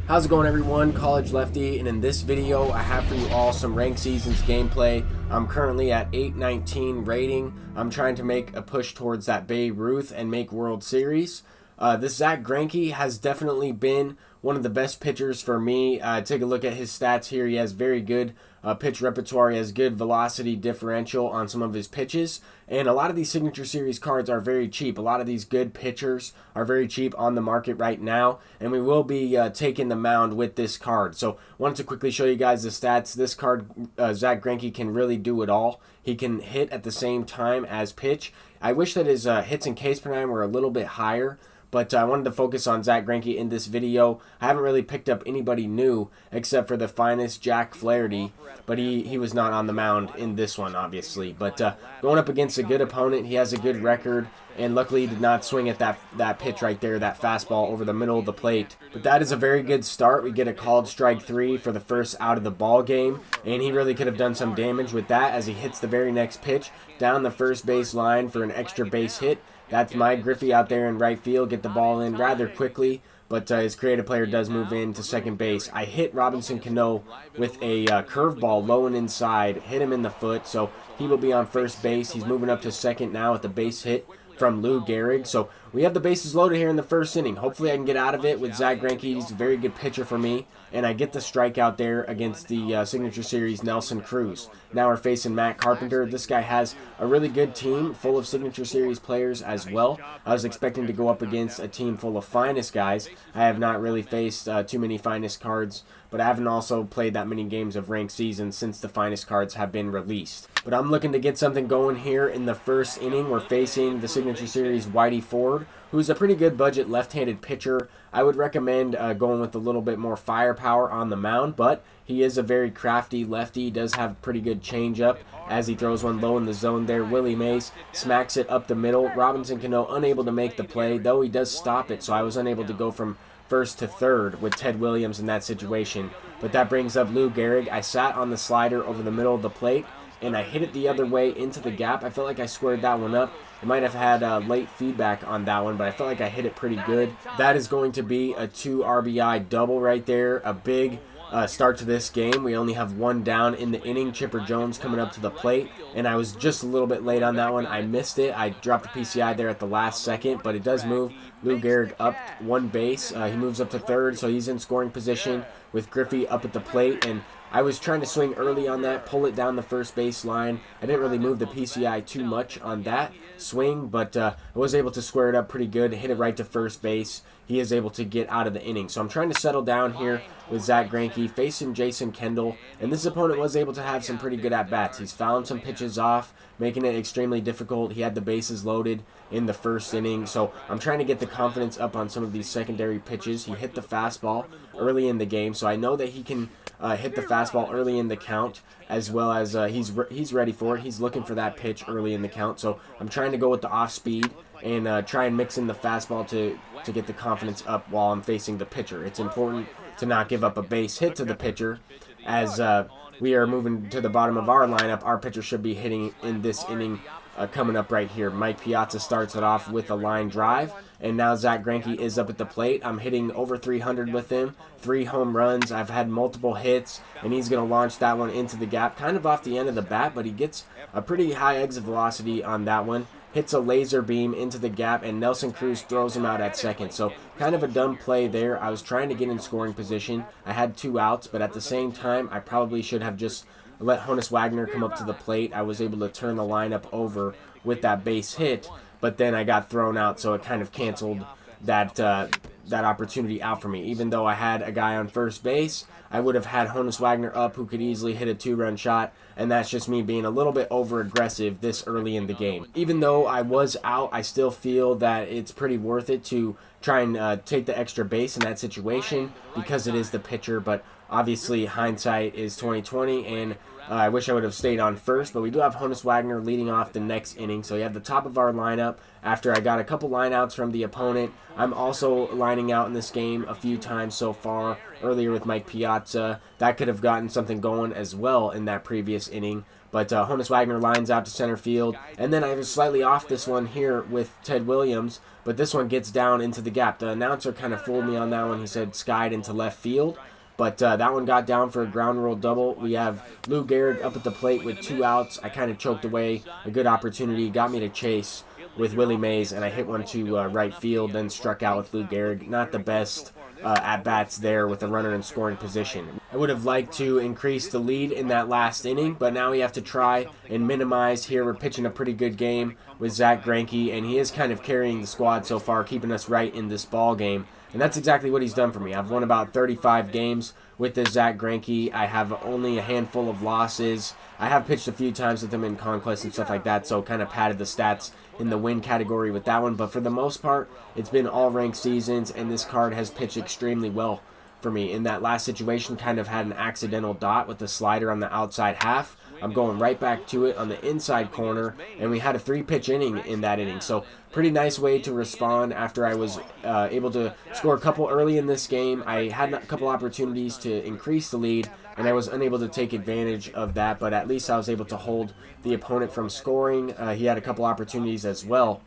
How's it going, everyone? College Lefty, and in this video I have for you all some ranked seasons gameplay. I'm currently at 819 rating. I'm trying to make a push towards that Babe Ruth and make World Series. This ZACK GREINKE has definitely been one of the best pitchers for me. Take a look at his stats here. He has very good pitch repertoire. He has good velocity differential on some of his pitches. And a lot of these Signature Series cards are very cheap. A lot of these good pitchers are very cheap on the market right now. And we will be taking the mound with this card. So wanted to quickly show you guys the stats. This card, ZACK GREINKE, can really do it all. He can hit at the same time as pitch. I wish that his hits and Ks per nine were a little bit higher. But I wanted to focus on ZACK GREINKE in this video. I haven't really picked up anybody new except for the finest Jack Flaherty, but he was not on the mound in this one, obviously. But going up against a good opponent, he has a good record, and luckily he did not swing at that pitch right there, that fastball over the middle of the plate. But that is a very good start. We get a called strike 3 for the first out of the ball game, and he really could have done some damage with that as he hits the very next pitch down the first base line for an extra base hit. That's my Griffey out there in right field, get the ball in rather quickly, but his creative player does move in to second base. I hit Robinson Cano with a curveball low and inside, hit him in the foot, so he will be on first base. He's moving up to second now with the base hit from Lou Gehrig. So we have the bases loaded here in the first inning. Hopefully I can get out of it with ZACK GREINKE. He's a very good pitcher for me, and I get the strikeout there against the Signature Series Nelson Cruz. Now we're facing Matt Carpenter. This guy has a really good team full of Signature Series players as well. I was expecting to go up against a team full of finest guys. I have not really faced too many finest cards, but I haven't also played that many games of ranked seasons since the finest cards have been released. But I'm looking to get something going here in the first inning. We're facing the Signature Series Whitey Ford, who's a pretty good budget left-handed pitcher. I would recommend going with a little bit more firepower on the mound, but he is a very crafty lefty. He does have pretty good changeup as he throws one low in the zone there. Willie Mays smacks it up the middle. Robinson Cano unable to make the play, though he does stop it, so I was unable to go from first to third with Ted Williams in that situation. But that brings up Lou Gehrig. I sat on the slider over the middle of the plate, and I hit it the other way into the gap. I felt like I squared that one up. I might have had late feedback on that one, but I felt like I hit it pretty good. That is going to be a 2 RBI double right there. A big start to this game. We only have one down in the inning. Chipper Jones coming up to the plate, and I was just a little bit late on that one. I missed it. I dropped a PCI there at the last second, but it does move Lou Gehrig up one base. He moves up to third, so he's in scoring position with Griffey up at the plate, and I was trying to swing early on that, pull it down the first base line. I didn't really move the PCI too much on that swing, but I was able to square it up pretty good, hit it right to first base. He is able to get out of the inning. So I'm trying to settle down here with ZACK GREINKE, facing Jason Kendall, and this opponent was able to have some pretty good at-bats. He's fouling some pitches off, making it extremely difficult. He had the bases loaded in the first inning, so I'm trying to get the confidence up on some of these secondary pitches. He hit the fastball early in the game, so I know that he can hit the fastball early in the count, as well as he's ready for it. He's looking for that pitch early in the count, so I'm trying to go with the off-speed and try and mix in the fastball to get the confidence up while I'm facing the pitcher. It's important to not give up a base hit to the pitcher, as we are moving to the bottom of our lineup. Our pitcher should be hitting in this inning coming up right here. Mike Piazza starts it off with a line drive, and now ZACK GREINKE is up at the plate. I'm hitting over 300 with him, 3 home runs. I've had multiple hits, and he's going to launch that one into the gap, kind of off the end of the bat, but he gets a pretty high exit velocity on that one. Hits a laser beam into the gap, and Nelson Cruz throws him out at second. So kind of a dumb play there. I was trying to get in scoring position. I had 2 outs, but at the same time, I probably should have just let Honus Wagner come up to the plate. I was able to turn the lineup over with that base hit, but then I got thrown out, so it kind of canceled that opportunity out for me. Even though I had a guy on first base, I would have had Honus Wagner up, who could easily hit a 2-run shot, and that's just me being a little bit over-aggressive this early in the game. Even though I was out, I still feel that it's pretty worth it to try and take the extra base in that situation because it is the pitcher, but obviously hindsight is 20/20, and I wish I would have stayed on first, but we do have Honus Wagner leading off the next inning, so you have the top of our lineup after I got a couple lineouts from the opponent. I'm also lining out in this game a few times so far, earlier with Mike Piazza. That could have gotten something going as well in that previous inning, But Honus Wagner lines out to center field, and then I was slightly off this one here with Ted Williams, but this one gets down into the gap. The announcer kind of fooled me on that one. He said skied into left field, but that one got down for a ground rule double. We have Lou Gehrig up at the plate with 2 outs. I kind of choked away a good opportunity, got me to chase with Willie Mays, and I hit one to right field, then struck out with Lou Gehrig. Not the best at-bats there with a runner in scoring position. I would have liked to increase the lead in that last inning, but now we have to try and minimize here. We're pitching a pretty good game with ZACK GREINKE, and he is kind of carrying the squad so far, keeping us right in this ball game. And that's exactly what he's done for me. I've won about 35 games with this ZACK GREINKE. I have only a handful of losses. I have pitched a few times with him in conquest and stuff like that, so kind of padded the stats in the win category with that one. But for the most part, it's been all ranked seasons, and this card has pitched extremely well for me. In that last situation, kind of had an accidental dot with the slider on the outside half. I'm going right back to it on the inside corner, and we had a 3-pitch inning in that inning. So pretty nice way to respond after I was able to score a couple early in this game. I had a couple opportunities to increase the lead, and I was unable to take advantage of that, but at least I was able to hold the opponent from scoring. He had a couple opportunities as well,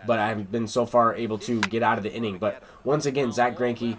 but I haven't been so far able to get out of the inning. But once again, ZACK GREINKE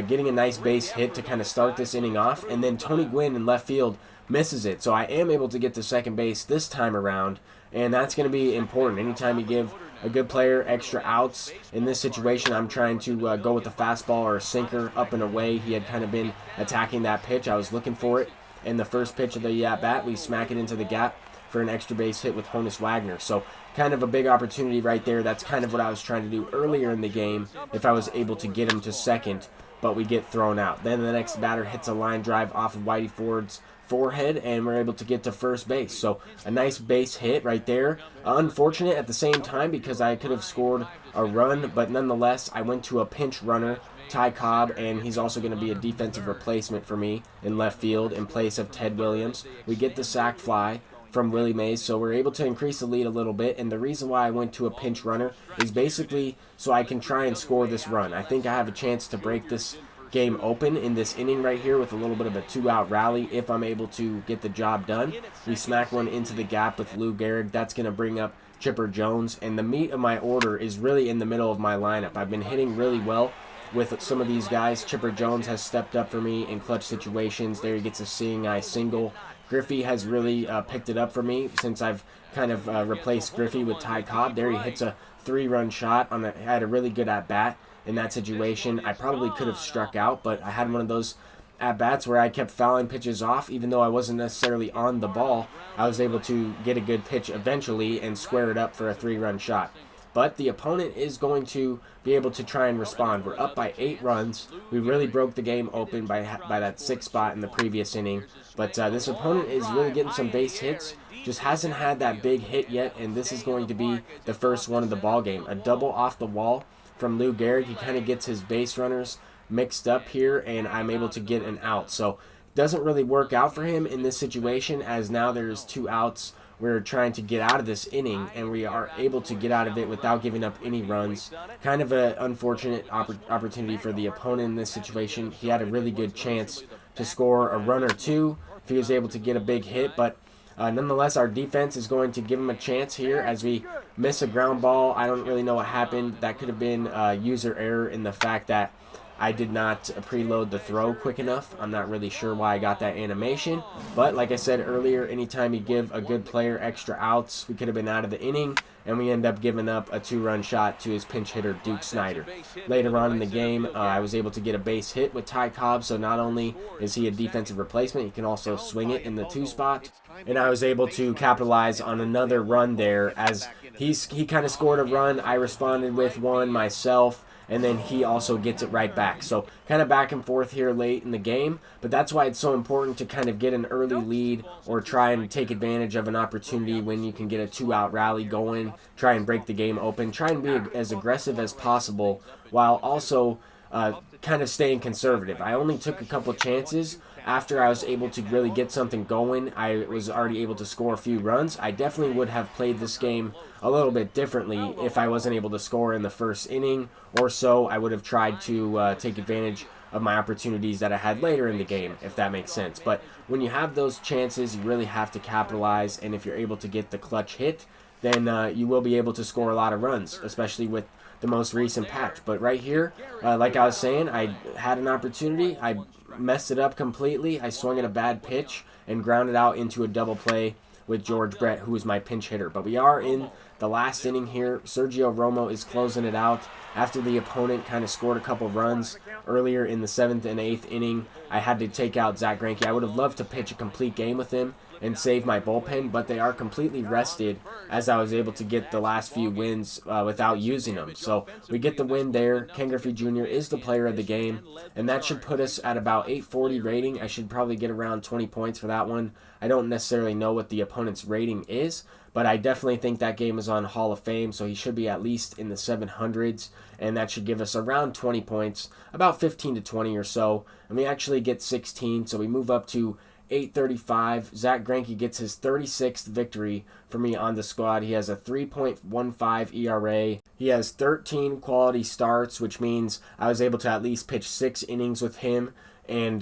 getting a nice base hit to kind of start this inning off, and then Tony Gwynn in left field misses it. So I am able to get to second base this time around, and that's going to be important. Anytime you give a good player extra outs, in this situation I'm trying to go with a fastball or a sinker up and away. He had kind of been attacking that pitch. I was looking for it, and the first pitch of the at-bat, we smack it into the gap for an extra base hit with Honus Wagner. So kind of a big opportunity right there. That's kind of what I was trying to do earlier in the game if I was able to get him to second, but we get thrown out. Then the next batter hits a line drive off of Whitey Ford's forehead, and we're able to get to first base. So a nice base hit right there. Unfortunate at the same time because I could have scored a run, but nonetheless I went to a pinch runner, Ty Cobb, and he's also going to be a defensive replacement for me in left field in place of Ted Williams. We get the sac fly from Willie Mays, so we're able to increase the lead a little bit, and the reason why I went to a pinch runner is basically so I can try and score this run. I think I have a chance to break this game open in this inning right here with a little bit of a 2-out rally if I'm able to get the job done. We smack one into the gap with Lou Gehrig. That's going to bring up Chipper Jones, and the meat of my order is really in the middle of my lineup. I've been hitting really well with some of these guys. Chipper Jones has stepped up for me in clutch situations. There he gets a seeing eye single. Griffey has really picked it up for me since I've kind of replaced Griffey with Ty Cobb. There he hits a 3-run shot. Had a really good at-bat in that situation. I probably could have struck out, but I had one of those at-bats where I kept fouling pitches off. Even though I wasn't necessarily on the ball, I was able to get a good pitch eventually and square it up for a 3-run shot. But the opponent is going to be able to try and respond. We're up by 8 runs. We really broke the game open by that 6th spot in the previous inning. But this opponent is really getting some base hits. Just hasn't had that big hit yet, and this is going to be the first one of the ball game. A double off the wall from Lou Gehrig. He kind of gets his base runners mixed up here, and I'm able to get an out. So doesn't really work out for him in this situation, as now there's 2 outs. We're trying to get out of this inning, and we are able to get out of it without giving up any runs. Kind of an unfortunate opportunity for the opponent in this situation. He had a really good chance to score a run or two if he was able to get a big hit, but nonetheless, our defense is going to give him a chance here as we miss a ground ball. I don't really know what happened. That could have been user error in the fact that I did not preload the throw quick enough. I'm not really sure why I got that animation. But like I said earlier, anytime you give a good player extra outs, we could have been out of the inning, and we end up giving up a 2-run shot to his pinch hitter, Duke Snider. Later on in the game, I was able to get a base hit with Ty Cobb, so not only is he a defensive replacement, he can also swing it in the 2 spot. And I was able to capitalize on another run there as he kind of scored a run. I responded with one myself, and then he also gets it right back. So kind of back and forth here late in the game, but that's why it's so important to kind of get an early lead or try and take advantage of an opportunity when you can get a 2-out rally going, try and break the game open, try and be as aggressive as possible while also kind of staying conservative. I only took a couple chances. After I was able to really get something going, I was already able to score a few runs. I definitely would have played this game a little bit differently if I wasn't able to score in the first inning or so. I would have tried to take advantage of my opportunities that I had later in the game, if that makes sense. But when you have those chances, you really have to capitalize, and if you're able to get the clutch hit, then you will be able to score a lot of runs, especially with the most recent patch. But right here, like I was saying, I had an opportunity. I messed it up completely. I swung at a bad pitch and grounded out into a double play with George Brett, who is my pinch hitter. But we are in the last inning here. Sergio Romo is closing it out after the opponent kind of scored a couple runs earlier in the 7th and 8th inning. I had to take out ZACK GREINKE. I would have loved to pitch a complete game with him and save my bullpen, but they are completely rested as I was able to get the last few wins without using them. So we get the win there. Ken Griffey Jr. is the player of the game, and that should put us at about 840 rating. I should probably get around 20 points for that one. I don't necessarily know what the opponent's rating is, but I definitely think that game is on Hall of Fame, so he should be at least in the 700s, and that should give us around 20 points, about 15 to 20 or so, and we actually get 16, so we move up to 835. ZACK GREINKE gets his 36th victory for me on the squad. He has a 3.15 ERA. He has 13 quality starts, which means I was able to at least pitch 6 innings with him and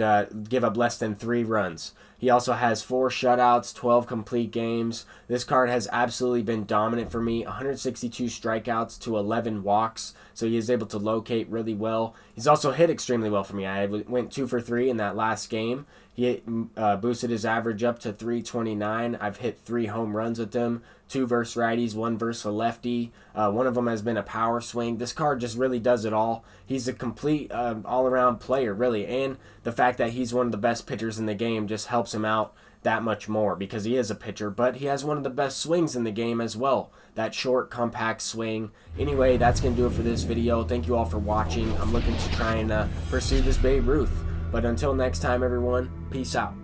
give up less than 3 runs. He also has 4 shutouts, 12 complete games. This card has absolutely been dominant for me. 162 strikeouts to 11 walks, so he is able to locate really well. He's also hit extremely well for me. I went 2 for 3 in that last game. He boosted his average up to 329. I've hit 3 home runs with him, 2 versus righties, 1 versus a lefty. One of them has been a power swing. This card just really does it all. He's a complete all-around player, really, and the fact that he's one of the best pitchers in the game just helps him out that much more because he is a pitcher, but he has one of the best swings in the game as well. That short, compact swing. Anyway, that's going to do it for this video. Thank you all for watching. I'm looking to try and pursue this Babe Ruth. But until next time, everyone, peace out.